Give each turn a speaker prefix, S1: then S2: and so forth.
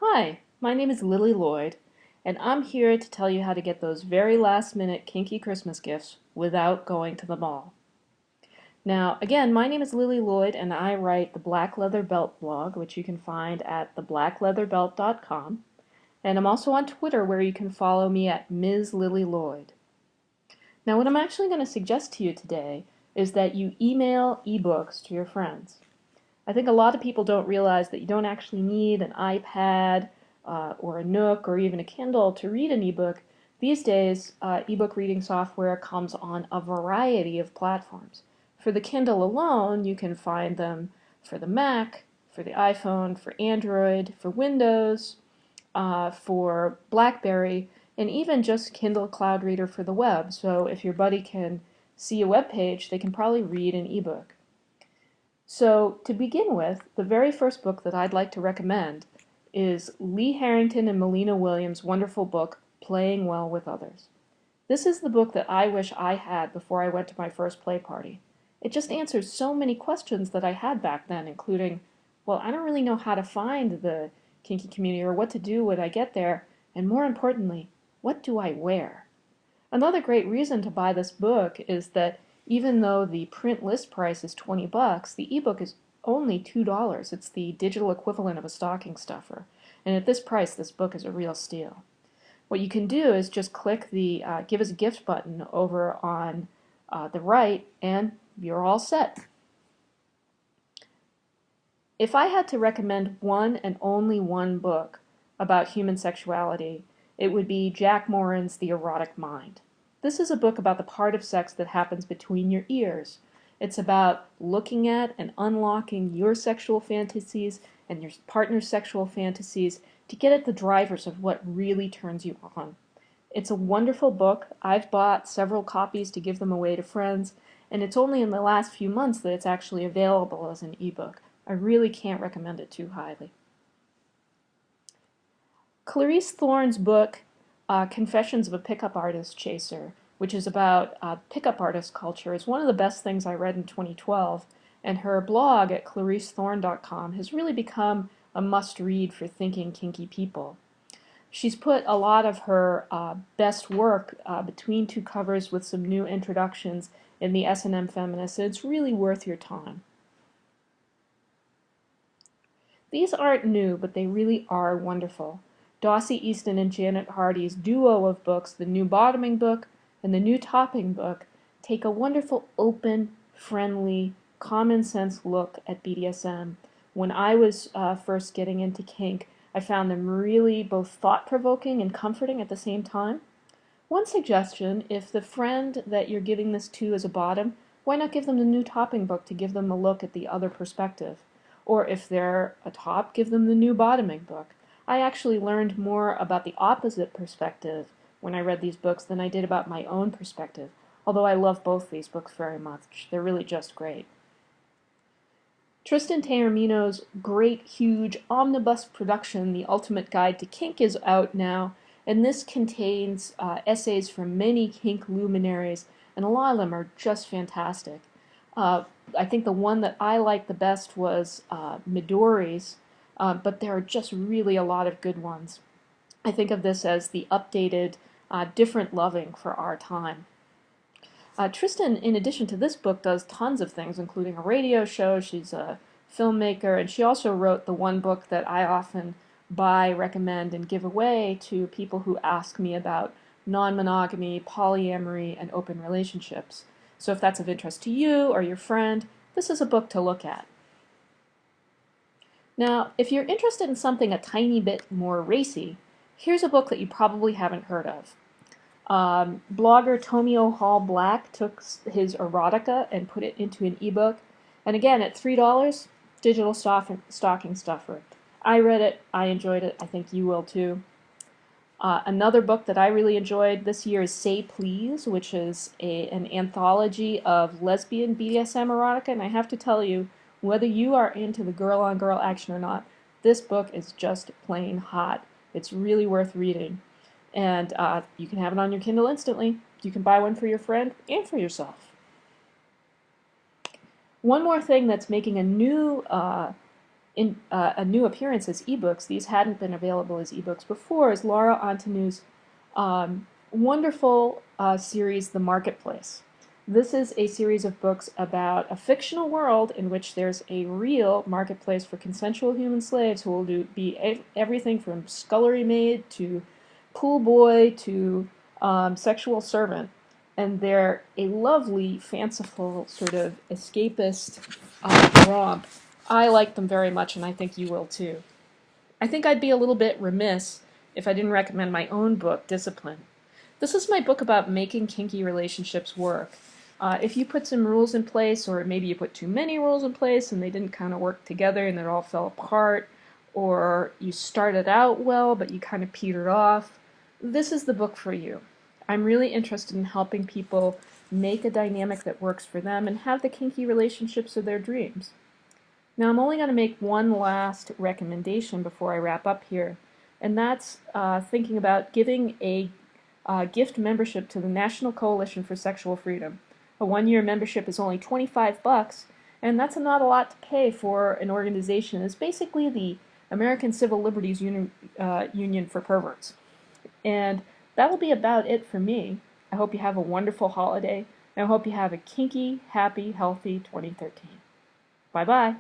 S1: Hi, my name is Lily Lloyd, and I'm here to tell you how to get those very last minute kinky Christmas gifts without going to the mall. Now, again, my name is Lily Lloyd, and I write the Black Leather Belt blog, which you can find at theblackleatherbelt.com. And I'm also on Twitter, where you can follow me at Ms. Lily Lloyd. Now, what I'm actually going to suggest to you today is that you email ebooks to your friends. I think a lot of people don't realize that you don't actually need an iPad or a Nook or even a Kindle to read an ebook. These days, ebook reading software comes on a variety of platforms. For the Kindle alone, you can find them for the Mac, for the iPhone, for Android, for Windows, for BlackBerry, and even just Kindle Cloud Reader for the web. So if your buddy can see a web page, they can probably read an ebook. So, to begin with, the very first book that I'd like to recommend is Lee Harrington and Melina Williams' wonderful book, Playing Well with Others. This is the book that I wish I had before I went to my first play party. It just answers so many questions that I had back then, including, well, I don't really know how to find the kinky community or what to do when I get there, and more importantly, what do I wear? Another great reason to buy this book is that even though the print list price is 20 bucks, the ebook is only $2. It's the digital equivalent of a stocking stuffer. And at this price, this book is a real steal. What you can do is just click the Give Us a Gift button over on the right, and you're all set. If I had to recommend one and only one book about human sexuality, it would be Jack Moran's The Erotic Mind. This is a book about the part of sex that happens between your ears. It's about looking at and unlocking your sexual fantasies and your partner's sexual fantasies to get at the drivers of what really turns you on. It's a wonderful book. I've bought several copies to give them away to friends, and it's only in the last few months that it's actually available as an ebook. I really can't recommend it too highly. Clarice Thorne's book, Confessions of a Pickup Artist Chaser, which is about pickup artist culture, is one of the best things I read in 2012, and her blog at claricethorne.com has really become a must-read for thinking kinky people. She's put a lot of her best work between two covers with some new introductions in the S&M Feminist, and it's really worth your time. These aren't new, but they really are wonderful. Dossie Easton and Janet Hardy's duo of books, the New Bottoming book and the New Topping book, take a wonderful, open, friendly, common sense look at BDSM. When I was first getting into kink, I found them really both thought-provoking and comforting at the same time. One suggestion, if the friend that you're giving this to is a bottom, why not give them the New Topping book to give them a look at the other perspective? Or if they're a top, give them the New Bottoming book. I actually learned more about the opposite perspective when I read these books than I did about my own perspective, although I love both these books very much. They're really just great. Tristan Taormino's great, huge omnibus production, The Ultimate Guide to Kink, is out now, and this contains essays from many kink luminaries, and a lot of them are just fantastic. I think the one that I liked the best was Midori's, but there are just really a lot of good ones. I think of this as the updated, different loving for our time. Tristan, in addition to this book, does tons of things, including a radio show. She's a filmmaker, and she also wrote the one book that I often buy, recommend, and give away to people who ask me about non-monogamy, polyamory, and open relationships. So if that's of interest to you or your friend, this is a book to look at. Now, if you're interested in something a tiny bit more racy, here's a book that you probably haven't heard of. Blogger Tomio Hall Black took his erotica and put it into an ebook, and again, at $3, digital stocking stuffer. I read it, I enjoyed it, I think you will too. Another book that I really enjoyed this year is Say Please, which is an anthology of lesbian BDSM erotica, and I have to tell you, whether you are into the girl-on-girl action or not, this book is just plain hot. It's really worth reading. And you can have it on your Kindle instantly. You can buy one for your friend and for yourself. One more thing that's making a new a new appearance as ebooks. These hadn't been available as ebooks before, is Laura Antonu's wonderful series, The Marketplace. This is a series of books about a fictional world in which there's a real marketplace for consensual human slaves who will be everything from scullery maid to pool boy to sexual servant. And they're a lovely, fanciful, sort of escapist romp. I like them very much, and I think you will too. I think I'd be a little bit remiss if I didn't recommend my own book, Discipline. This is my book about making kinky relationships work. If you put some rules in place, or maybe you put too many rules in place and they didn't kind of work together and it all fell apart, or you started out well but you kind of petered off, this is the book for you. I'm really interested in helping people make a dynamic that works for them and have the kinky relationships of their dreams. Now, I'm only going to make one last recommendation before I wrap up here, and that's thinking about giving a gift membership to the National Coalition for Sexual Freedom. A one-year membership is only $25, and that's not a lot to pay for an organization. It's basically the American Civil Liberties Union for perverts. And that'll be about it for me. I hope you have a wonderful holiday, and I hope you have a kinky, happy, healthy 2013. Bye-bye.